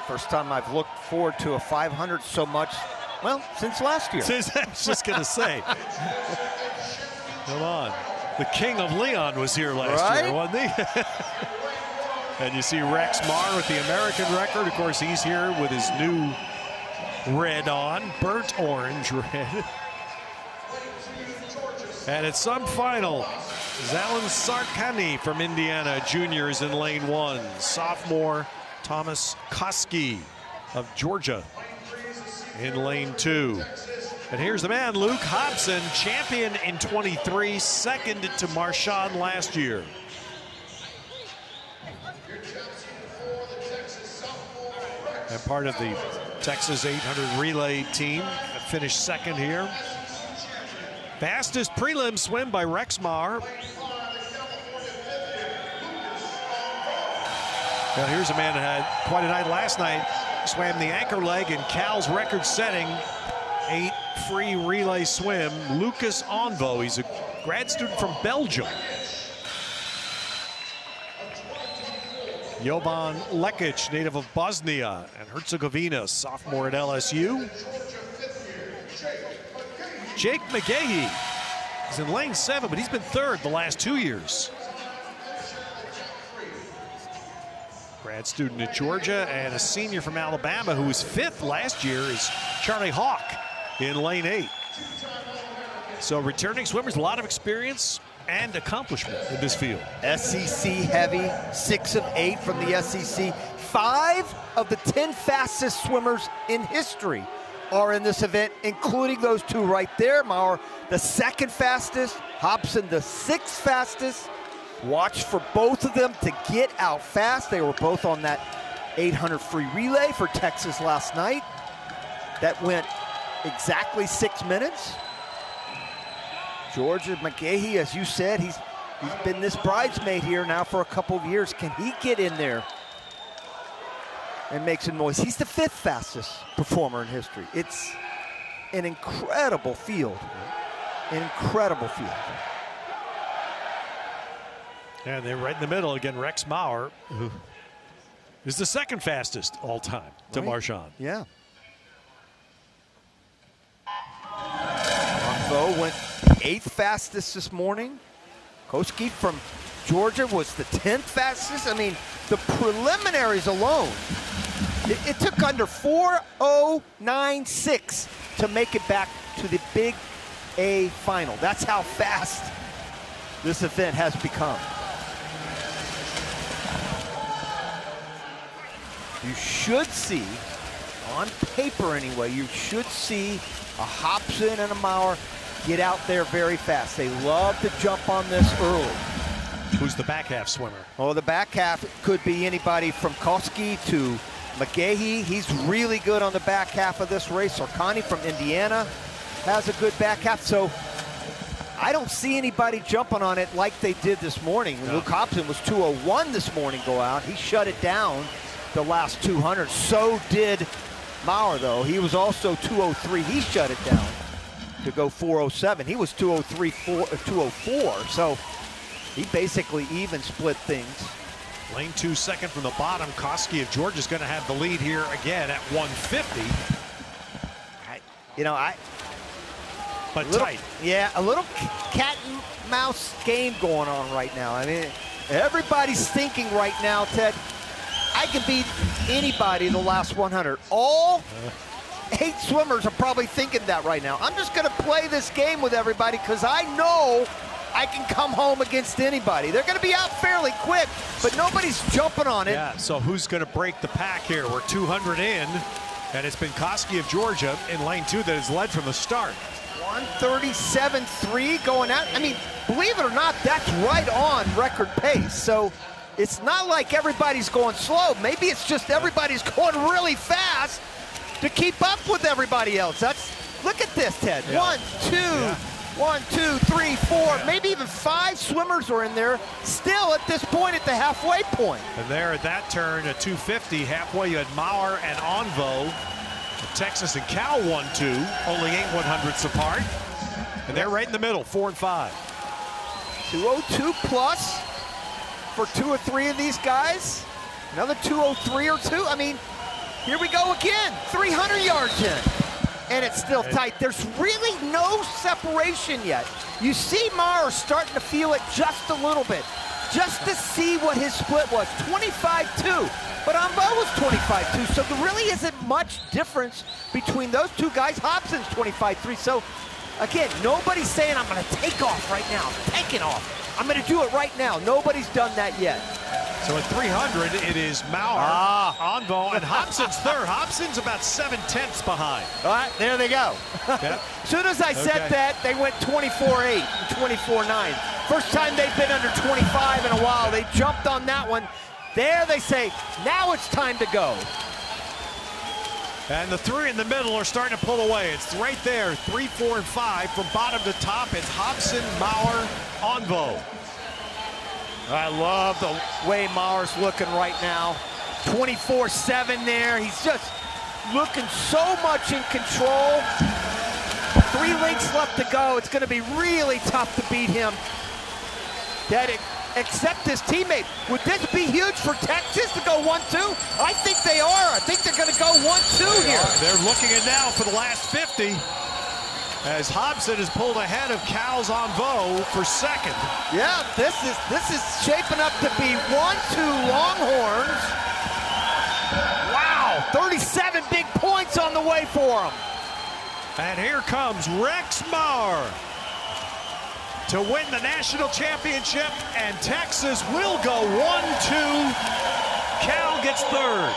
First time I've looked forward to a 500 so much, well, since last year. I was just going to say. Come on. The King of Leon was here last year, wasn't he? And you see Rex Maurer with the American record. Of course, he's here with his new red on, burnt orange red. And at some final, Zalin Sarkany from Indiana, juniors in lane 1. Sophomore Thomas Koski of Georgia in lane 2. And here's the man, Luke Hobson, champion in 23, second to Marchand last year. And part of the Texas 800 relay team that finished second here. Fastest prelim swim by Rex Maurer. Now here's a man that had quite a night last night. Swam the anchor leg in Cal's record-setting 8 free relay swim. Lucas Onvo, he's a grad student from Belgium. Jovan Lekic, native of Bosnia and Herzegovina, sophomore at LSU. Jake McGahee is in lane 7, but he's been third the last 2 years. Grad student at Georgia and a senior from Alabama who was 5th last year is Charlie Hawk in lane 8. So returning swimmers, a lot of experience and accomplishment in this field. SEC heavy, 6 of 8 from the SEC. 5 of the 10 fastest swimmers in history are in this event, including those 2 right there. Maurer, the 2nd fastest. Hobson, the 6th fastest. Watch for both of them to get out fast. They were both on that 800 free relay for Texas last night. That went exactly 6 minutes. Georgia McGahee, as you said, he's been this bridesmaid here now for a couple of years. Can he get in there and make some noise? He's the 5th fastest performer in history. It's an incredible field. An incredible field. And then right in the middle, again, Rex Maurer, who is the 2nd fastest all time to Marchand. Yeah. Onvo went 8th fastest this morning. Koski from Georgia was the 10th fastest. I mean, the preliminaries alone, it took under 4:09.6 to make it back to the Big A final. That's how fast this event has become. You should see, on paper anyway, you should see a Hobson and a Maurer get out there very fast. They love to jump on this early. Who's the back half swimmer? Oh, the back half could be anybody from Koski to McGahee. He's really good on the back half of this race. Sarkany from Indiana has a good back half. So I don't see anybody jumping on it like they did this morning. No. Luke Hobson was 2:01 this morning go out. He shut it down the last 200. So did Maurer, though. He was also 2:03. He shut it down to go 4:07. He was 2:03, 2:04. So he basically even split things. Lane 2, 2nd from the bottom. Koski of Georgia is going to have the lead here again at 150. But tight. Yeah, a little cat and mouse game going on right now. I mean, everybody's thinking right now, Ted, I can beat anybody in the last 100. All 8 swimmers are probably thinking that right now. I'm just going to play this game with everybody because I know I can come home against anybody. They're going to be out fairly quick, but nobody's jumping on it. Yeah, so who's going to break the pack here? We're 200 in, and it's been Koski of Georgia in lane 2 that has led from the start. 1:37.3 going out. I mean, believe it or not, that's right on record pace. So it's not like everybody's going slow. Maybe it's just everybody's going really fast to keep up with everybody else. Look at this, Ted. Yeah. 1, 2, 1, 2, 3, 4, maybe even 5 swimmers are in there still at this point at the halfway point. And there at that turn at 250, halfway you had Maurer and Onvo. Texas and Cal 1-2, only 8 100ths apart. And they're right in the middle, 4 and 5. 2:02 plus for 2 or 3 of these guys. Another 2:03 or 2. I mean, Here we go again, 300 yards in. And it's still tight. There's really no separation yet. You see Maurer starting to feel it just a little bit, just to see what his split was, 25-2. But Anvo was 25-2, so there really isn't much difference between those two guys. Hobson's 25-3, so again, nobody's saying I'm gonna take off right now, taking off. I'm gonna do it right now. Nobody's done that yet. So at 300, it is Maurer, Anvo, and Hobson's third. Hobson's about 7/10 behind. All right, there they go. Yep. As soon as I said that, they went 24-8 and 24-9. First time they've been under 25 in a while. They jumped on that one. There they say, now it's time to go. And the three in the middle are starting to pull away. It's right there, 3, 4, and 5. From bottom to top, it's Hobson, Maurer, Anvo. I love the way Maurer's looking right now. 24-7 there. He's just looking so much in control. 3 lengths left to go. It's going to be really tough to beat him. Except his teammate. Would this be huge for Texas to go 1-2? I think they are. I think they're going to go 1-2 here. They're looking at now for the last 50. As Hobson is pulled ahead of Cal's Anvo for second. Yeah, this is shaping up to be 1-2 Longhorns. Wow, 37 big points on the way for them. And here comes Rex Maurer to win the national championship, and Texas will go 1-2. Cal gets third.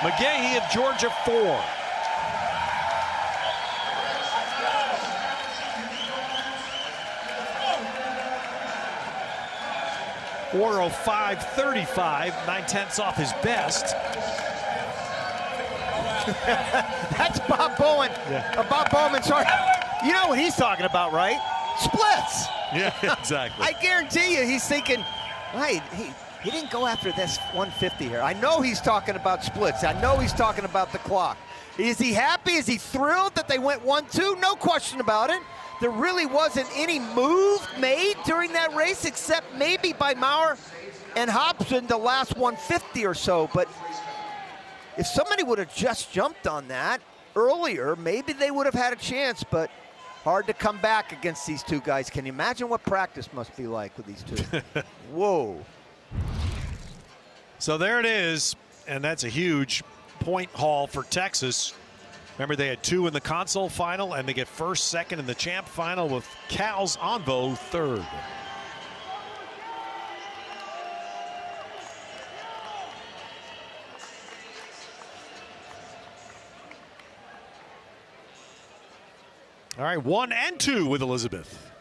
McGahee of Georgia 4. .405.35, 9/10 off his best. That's Bob Bowen. Yeah. Bob Bowman, sorry. You know what he's talking about, right? Splits. Yeah, exactly. I guarantee you he's thinking, hey, he didn't go after this 150 here. I know he's talking about splits. I know he's talking about the clock. Is he happy? Is he thrilled that they went 1-2? No question about it. There really wasn't any move made during that race except maybe by Maurer and Hobson the last 150 or so. But if somebody would have just jumped on that earlier, maybe they would have had a chance, but hard to come back against these two guys. Can you imagine what practice must be like with these two? Whoa. So there it is, and that's a huge point haul for Texas. Remember, they had 2 in the console final, and they get first, second in the champ final with Cal's Anvo third. All right, 1 and 2 with Elizabeth.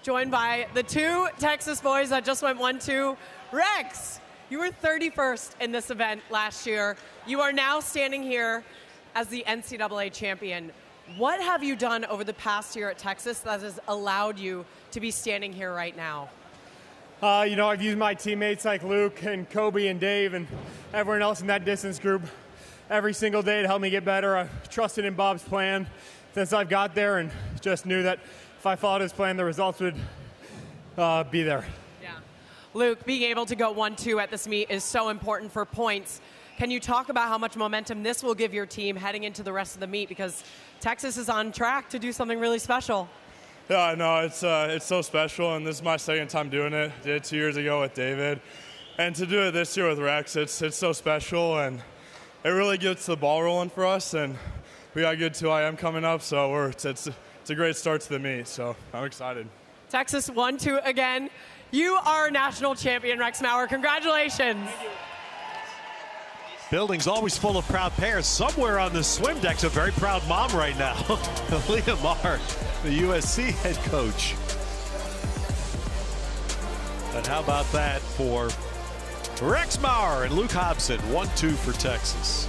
Joined by the 2 Texas boys that just went 1-2. Rex, you were 31st in this event last year. You are now standing here as the NCAA champion. What have you done over the past year at Texas that has allowed you to be standing here right now? You know, I've used my teammates like Luke and Kobe and Dave and everyone else in that distance group every single day to help me get better. I've trusted in Bob's plan since I've got there and just knew that if I followed his plan, the results would be there. Yeah. Luke, being able to go 1-2 at this meet is so important for points. Can you talk about how much momentum this will give your team heading into the rest of the meet? Because Texas is on track to do something really special. Yeah, no, it's so special, and this is my second time doing it. Did it 2 years ago with David. And to do it this year with Rex, it's so special, and it really gets the ball rolling for us. And we got a good 2IM coming up, so it's a great start to the meet, so I'm excited. Texas 1-2 again. You are national champion, Rex Maurer. Congratulations. Building's always full of proud parents. Somewhere on the swim deck's a very proud mom right now. Leah Mark, the USC head coach. And how about that for Rex Maurer and Luke Hobson, 1-2 for Texas.